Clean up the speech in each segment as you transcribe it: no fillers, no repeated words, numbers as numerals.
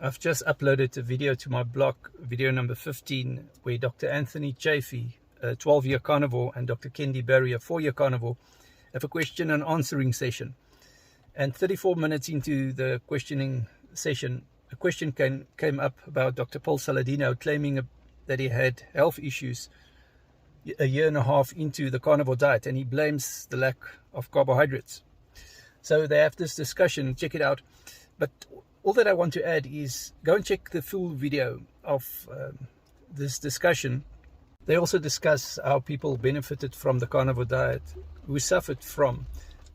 I've just uploaded a video to my blog, video number 15, where Dr. Anthony Chaffee, a 12-year carnivore, and Dr. Kendi Berry, a 4-year carnivore, have a question and answering session. And 34 minutes into the questioning session, a question came up about Dr. Paul Saladino claiming that he had health issues a year and a half into the carnivore diet, and he blames the lack of carbohydrates. So they have this discussion, check it out. But all that I want to add is go and check the full video of this discussion. They also discuss how people benefited from the carnivore diet who suffered from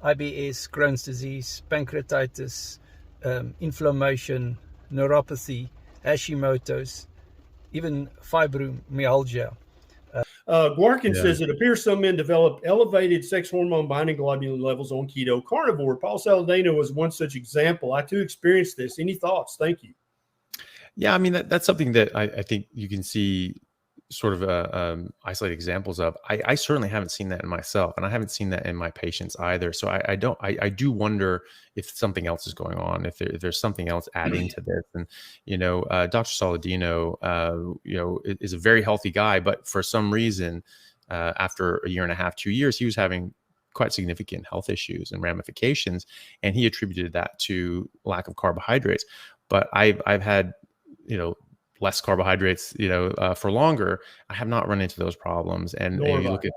IBS, Crohn's disease, pancreatitis, inflammation, neuropathy, Hashimoto's, even fibromyalgia. Gwarkin says it appears some men develop elevated sex hormone binding globulin levels on keto carnivore. Paul Saladino was one such example. I too experienced this. Any thoughts? Thank you. Yeah, I mean, that's something that I think you can see sort of isolated examples of. I certainly haven't seen that in myself, and I haven't seen that in my patients either. So I do wonder if something else is going on, if there's something else adding to this. And, Dr. Saladino, is a very healthy guy, but for some reason, after a year and a half, 2 years, he was having quite significant health issues and ramifications, and he attributed that to lack of carbohydrates. But I've had, less carbohydrates, for longer. I have not run into those problems. And you look at,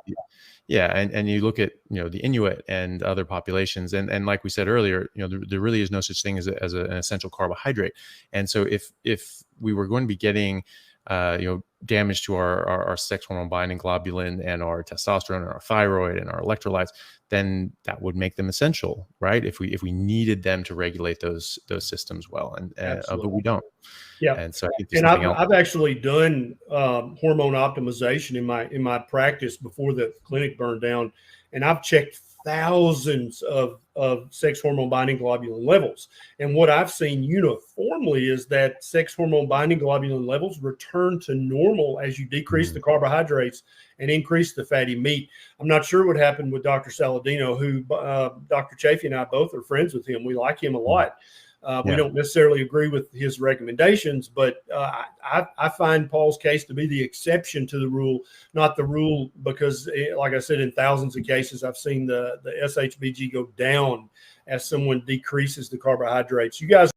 and you look at, the Inuit and other populations. And like we said earlier, there really is no such thing as an essential carbohydrate. And so if we were going to be getting, damage to our sex hormone binding globulin and our testosterone and our thyroid and our electrolytes, then that would make them essential, right? If we needed them to regulate those systems well, but we don't. Yeah, and so I think I've actually done hormone optimization in my practice before the clinic burned down, and I've checked thousands of sex hormone binding globulin levels. And what I've seen uniformly is that sex hormone binding globulin levels return to normal as you decrease the carbohydrates and increase the fatty meat. I'm not sure what happened with Dr. Saladino, who Dr. Chaffee and I both are friends with him. We like him a lot. We don't necessarily agree with his recommendations, but I find Paul's case to be the exception to the rule, not the rule, because, like I said, in thousands of cases, I've seen the SHBG go down as someone decreases the carbohydrates. You guys